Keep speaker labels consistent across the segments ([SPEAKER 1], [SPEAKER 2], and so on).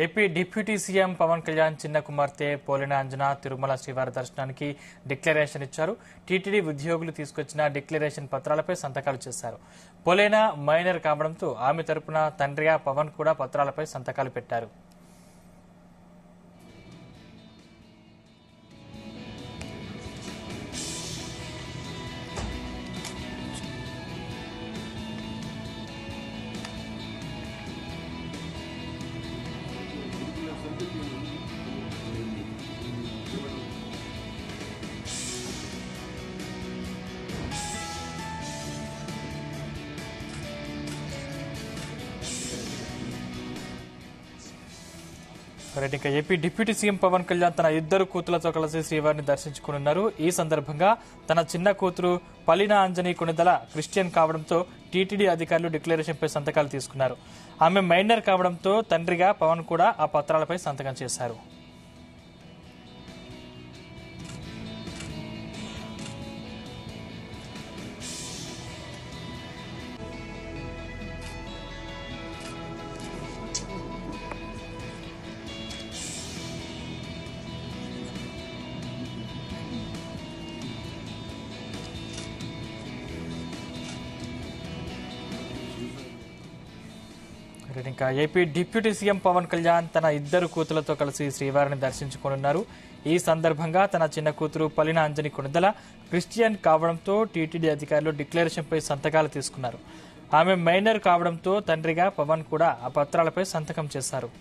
[SPEAKER 1] AP deputy CM Pawan Kalyan చిన్న కుమార్తె పోలిన అంజన తిరుమల శ్రీవారి దర్శనానికి డిక్లరేషన్ ఇచ్చారు. టీటీడీ ఉద్యోగులు తీసుకొచ్చిన డిక్లరేషన్ పత్రాలపై సంతకాలు చేశారు. పోలేన మైనర్ కావడంతో ఆమె తరపున తండ్రిగా పవన్ కూడా పత్రాలపై సంతకాలు పెట్టారు. AP deputy CM Pawan Kalyan తన ఇద్దరు కూతులతో కలిసి శ్రీవారిని దర్శించుకున్నారు. ఈ సందర్భంగా తన చిన్న కూతురు పలిన అంజని కొణిదల క్రిస్టియన్ కావడంతో టీటీడీ అధికారులు డిక్లరేషన్పై సంతకాలు తీసుకున్నారు. ఆమె మైనర్ కావడంతో తండ్రిగా పవన్ కూడా ఆ పత్రాలపై సంతకం చేశారు. AP deputy CM Pawan Kalyan తన ఇద్దరు కూతులతో కలిసి శ్రీవారిని దర్శించుకోనున్నారు. ఈ సందర్భంగా తన చిన్న కూతురు పలిన అంజని కొణిదల క్రిస్టియన్ కావడంతో టీటీడీ అధికారులు డిక్లరేషన్పై సంతకాలు తీసుకున్నారు. ఆమె మైనర్ కావడంతో తండ్రిగా పవన్ కూడా ఆ పత్రాలపై సంతకం చేశారు.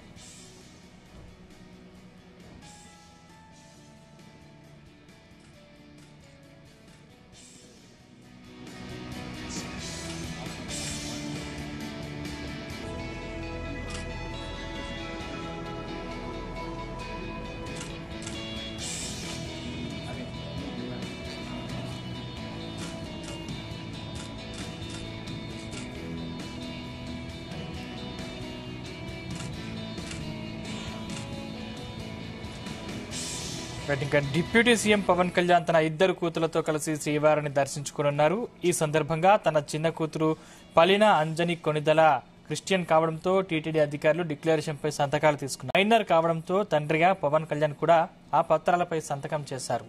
[SPEAKER 1] ఇంకా డిప్యూటీ సీఎం పవన్ కళ్యాణ్ తన ఇద్దరు కూతులతో కలిసి శ్రీవారిని దర్శించుకోనున్నారు. ఈ సందర్భంగా తన చిన్న కూతురు పలిన అంజని కొణిదల క్రిస్టియన్ కావడంతో టీటీడీ అధికారులు డిక్లరేషన్పై సంతకాలు తీసుకున్నారు. మైనర్ కావడంతో తండ్రిగా పవన్ కళ్యాణ్ కూడా ఆ పత్రాలపై సంతకం చేశారు.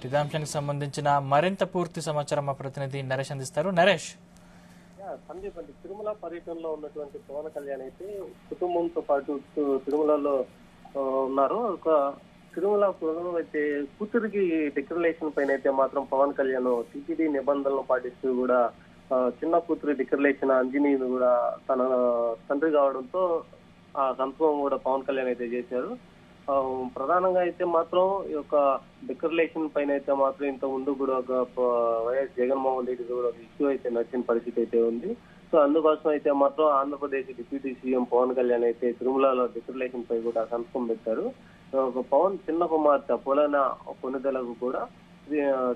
[SPEAKER 1] ఇదే అంశానికి సంబంధించిన మరింత పూర్తి సమాచారం మా ప్రతినిధి నరేష్ అందిస్తారు. నరేష్,
[SPEAKER 2] సందీప్ అంటే తిరుమల పర్యటనలో ఉన్నటువంటి పవన్ కళ్యాణ్ అయితే కుటుంబంతో పాటు తిరుమలలో ఉన్నారు. ఒక తిరుమల అయితే కూతురికి డిక్లరేషన్ పైన అయితే మాత్రం పవన్ కళ్యాణ్ టీటీడీ నిబంధనలు పాటిస్తూ కూడా చిన్న కూతురి డిక్లరేషన్ అంజనీ కూడా తన తండ్రి కావడంతో ఆ సంతకం కూడా పవన్ కళ్యాణ్ అయితే చేశారు. ప్రధానంగా అయితే మాత్రం ఈ యొక్క డిక్లరేషన్ పైన అయితే మాత్రం ఇంత ముందు కూడా ఒక వైఎస్ జగన్మోహన్ రెడ్డి కూడా ఇష్యూ అయితే నచ్చిన పరిస్థితి అయితే ఉంది. సో అందుకోసం అయితే మాత్రం ఆంధ్రప్రదేశ్ డిప్యూటీ సీఎం పవన్ కళ్యాణ్ అయితే తిరుమలలో డిక్లరేషన్ పై కూడా సంతకం పెట్టారు. ఒక పవన్ చిన్న కుమార్తె పోలిన కొణిదలకు కూడా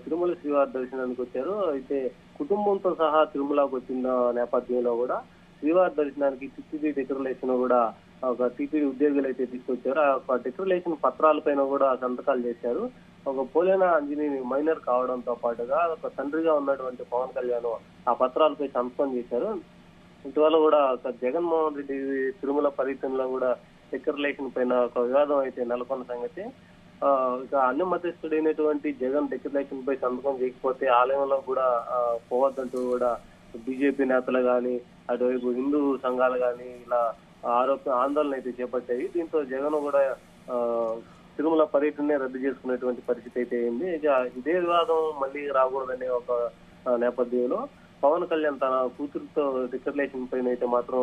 [SPEAKER 2] తిరుమల శ్రీవారి దర్శనానికి వచ్చారు. అయితే కుటుంబంతో సహా తిరుమలకు వచ్చిన నేపథ్యంలో కూడా శ్రీవారి దర్శనానికి టీటీడీ డిక్లరేషన్ కూడా ఒక టీటీడీ ఉద్యోగులు అయితే తీసుకొచ్చారు. ఆ యొక్క డిక్లరేషన్ పత్రాలపైన కూడా సంతకాలు చేశారు. ఒక పోలిన అంజనీ మైనర్ కావడంతో పాటుగా ఒక తండ్రిగా ఉన్నటువంటి పవన్ కళ్యాణ్ ఆ పత్రాలపై సంతకం చేశారు. ఇటీవల కూడా ఒక జగన్మోహన్ రెడ్డి తిరుమల పర్యటనలో కూడా డిక్లరేషన్ పైన ఒక వివాదం అయితే నెలకొన్న సంగతి. ఇక అన్ని మధ్యస్థుడైనటువంటి జగన్ డిక్లరేషన్ పై సంతకం చేయకపోతే ఆలయంలో కూడా పోవద్దంటూ కూడా బీజేపీ నేతలు గాని అటువైపు హిందూ సంఘాలు గాని ఇలా ఆందోళన అయితే చేపట్టాయి. దీంతో జగన్ కూడా తిరుమల పర్యటన రద్దు చేసుకునేటువంటి పరిస్థితి అయితే అయింది. ఇక ఇదే వివాదం మళ్ళీ రాకూడదనే ఒక నేపథ్యంలో పవన్ కళ్యాణ్ తన కూతురుతో డిక్లరేషన్ పైన అయితే మాత్రం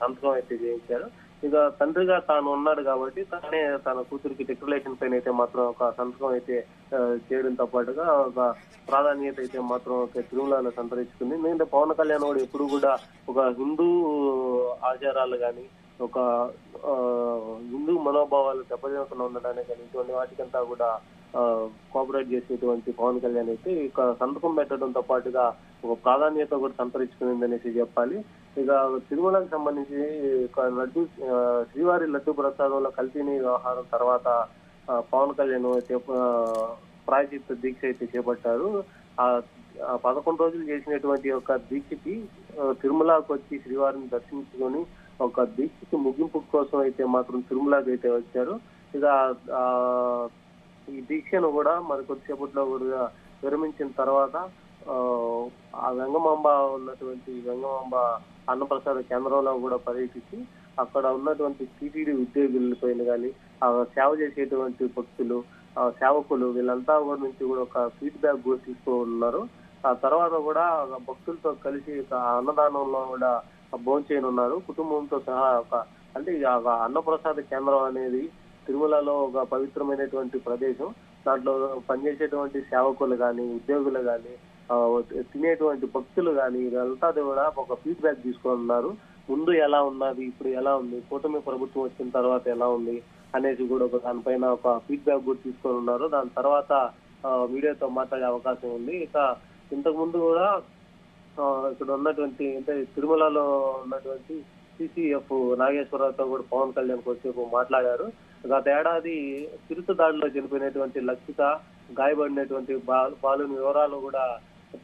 [SPEAKER 2] సంతకం అయితే చేయించారు. ఇక తండ్రిగా తాను ఉన్నాడు కాబట్టి తానే తన కూతురికి డిక్లరేషన్ పైన అయితే మాత్రం ఒక సంతకం అయితే చేయడంతో పాటుగా ఒక ప్రాధాన్యత అయితే మాత్రం తిరుమలలో సంతరించుకుంది. ఎందుకంటే పవన్ కళ్యాణ్ కూడా ఎప్పుడు కూడా ఒక హిందూ ఆచారాలు కానీ ఒక హిందూ మనోభావాలు దెబ్బతినకుండా ఉండడానికి కానీ ఇటువంటి వాటికంతా కూడా కోఆపరేట్ చేసేటువంటి పవన్ కళ్యాణ్ అయితే ఇక సంతకం పెట్టడంతో పాటుగా ఒక ప్రాధాన్యత కూడా సంతరించుకునిందనేసి చెప్పాలి. ఇక తిరుమలకు సంబంధించి లడ్డు శ్రీవారి లడ్డు ప్రసాదంలో కల్తీని వ్యవహారం తర్వాత పవన్ కళ్యాణ్ అయితే ప్రాయచిత్త దీక్ష అయితే చేపట్టారు. ఆ 11 రోజులు చేసినటువంటి ఒక దీక్షకి తిరుమలకు వచ్చి శ్రీవారిని దర్శించుకొని ఒక దీక్షకి ముగింపు కోసం అయితే మాత్రం తిరుమలకి అయితే వచ్చారు. ఇక ఈ దీక్షను కూడా మరి కొద్దిసేపట్లో కూడా విరమించిన తర్వాత ఆ వెంగమాంబ ఉన్నటువంటి వెంగమాంబ అన్నప్రసాద కేంద్రంలో కూడా పర్యటించి అక్కడ ఉన్నటువంటి టీటీడీ ఉద్యోగులపైన కానీ ఆ సేవ చేసేటువంటి భక్తులు సేవకులు వీళ్ళంతా కూడా నుంచి కూడా ఒక ఫీడ్బ్యాక్ కూడా తీస్తూ ఉన్నారు. ఆ తర్వాత కూడా భక్తులతో కలిసి అన్నదానంలో కూడా భోంచేయనున్నారు. కుటుంబంతో సహా అంటే అన్నప్రసాద కేంద్రం అనేది తిరుమలలో ఒక పవిత్రమైనటువంటి ప్రదేశం. దాంట్లో పనిచేసేటువంటి సేవకులు కానీ ఉద్యోగులు కానీ తినేటువంటి భక్తులు కానీ వీళ్ళంతా కూడా ఒక ఫీడ్బ్యాక్ తీసుకున్నారు. ముందు ఎలా ఉన్నది, ఇప్పుడు ఎలా ఉంది, కూటమి ప్రభుత్వం వచ్చిన తర్వాత ఎలా ఉంది అనేసి కూడా దానిపైన ఒక ఫీడ్బ్యాక్ కూడా తీసుకొని ఉన్నారు. దాని తర్వాత మీడియాతో మాట్లాడే అవకాశం ఉంది. ఇక ఇంతకు ముందు కూడా ఇక్కడ ఉన్నటువంటి అంటే తిరుమలలో ఉన్నటువంటి సిసిఎఫ్ నాగేశ్వరరావుతో కూడా పవన్ కళ్యాణ్ కొద్దిసేపు మాట్లాడారు. గత ఏడాది తిరుత దాడిలో చనిపోయినటువంటి లక్షిత గాయపడినటువంటి బాలుని వివరాలు కూడా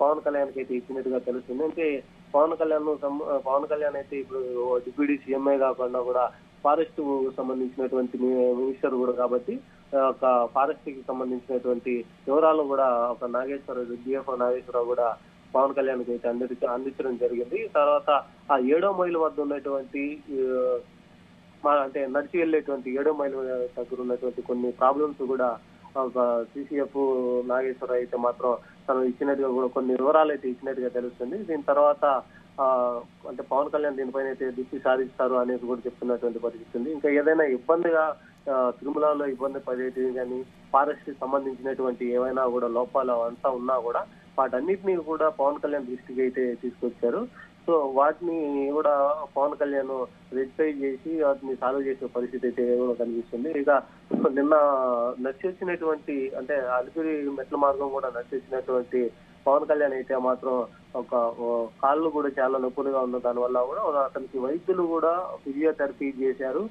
[SPEAKER 2] పవన్ కళ్యాణ్కి అయితే ఇచ్చినట్టుగా తెలుస్తుంది. అంటే పవన్ కళ్యాణ్ అయితే ఇప్పుడు డిప్యూటీ సీఎంఏ కాకుండా కూడా ఫారెస్ట్ సంబంధించినటువంటి మినిస్టర్ కూడా కాబట్టి ఒక ఫారెస్ట్ కి సంబంధించినటువంటి వివరాలు కూడా ఒక డిఎఫ్ఓ నాగేశ్వరరావు కూడా పవన్ కళ్యాణ్ కి అయితే అందించడం జరిగింది. తర్వాత ఆ 7వ మైలు వద్ద ఉన్నటువంటి అంటే నడిచి వెళ్ళేటువంటి 7వ మైలు దగ్గర ఉన్నటువంటి కొన్ని ప్రాబ్లమ్స్ కూడా ఒక సిసిఎఫ్ నాగేశ్వరరావు అయితే మాత్రం తను ఇచ్చినట్టుగా కూడా కొన్ని వివరాలు అయితే ఇచ్చినట్టుగా తెలుస్తుంది. దీని తర్వాత అంటే పవన్ కళ్యాణ్ దీనిపైన అయితే దృష్టి సాధిస్తారు అనేది కూడా చెప్తున్నటువంటి పరిస్థితి ఉంది. ఇంకా ఏదైనా ఇబ్బందిగా తిరుమలలో ఇబ్బంది పడేటివి కానీ ఫారెస్ట్ కి సంబంధించినటువంటి ఏమైనా కూడా లోపాలు అంతా ఉన్నా కూడా వాటన్నిటినీ కూడా పవన్ కళ్యాణ్ దృష్టికి అయితే తీసుకొచ్చారు. సో వాటిని కూడా పవన్ కళ్యాణ్ రెక్టిఫై చేసి వాటిని సాల్వ్ చేసే పరిస్థితి అయితే కూడా కనిపిస్తుంది. ఇక నిన్న నడిచి వచ్చినటువంటి అంటే అలిపిరి మెట్ల మార్గం కూడా నడిచి వచ్చినటువంటి పవన్ కళ్యాణ్ అయితే మాత్రం ఒక కాళ్ళు కూడా చాలా నొప్పులుగా ఉన్న దానివల్ల కూడా అతనికి వైద్యులు కూడా ఫిజియోథెరపీ చేశారు.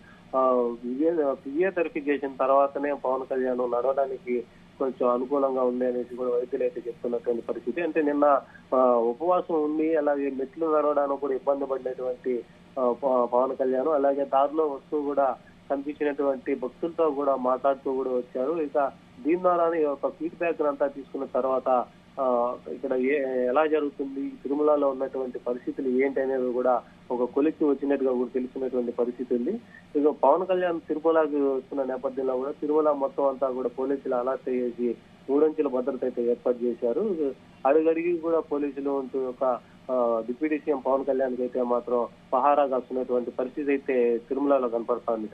[SPEAKER 2] ఫిజియోథెరపీ చేసిన తర్వాతనే పవన్ కళ్యాణ్ నడవడానికి కొంచెం అనుకూలంగా ఉంది అనేసి కూడా వైద్యులు అయితే చెప్తున్నటువంటి పరిస్థితి. అంటే నిన్న ఉపవాసం ఉండి అలాగే మెట్లు నడవడానికి కూడా ఇబ్బంది పడినటువంటి పవన్ కళ్యాణ్ అలాగే దారిలో వస్తూ కూడా కనిపించినటువంటి భక్తులతో కూడా మాట్లాడుతూ కూడా వచ్చారు. ఇక దీని ద్వారానే ఒక ఫీడ్బ్యాక్ అంతా తీసుకున్న తర్వాత ఇక్కడ ఎలా జరుగుతుంది, తిరుమలలో ఉన్నటువంటి పరిస్థితులు ఏంటి అనేది కూడా ఒక కొలిక్కి వచ్చినట్టుగా కూడా తెలిసినటువంటి పరిస్థితి ఉంది. ఇక పవన్ కళ్యాణ్ తిరుమలకి వస్తున్న నేపథ్యంలో కూడా తిరుమల మొత్తం అంతా కూడా పోలీసులు అలర్ట్ చేసి 3 అంచెల భద్రత అయితే ఏర్పాటు చేశారు. అడుగడిగి కూడా పోలీసులు ఉంటూ ఒక డిప్యూటీ సీఎం పవన్ కళ్యాణ్ అయితే మాత్రం పహారా కాస్తున్నటువంటి పరిస్థితి అయితే తిరుమలలో కనపడుతోంది.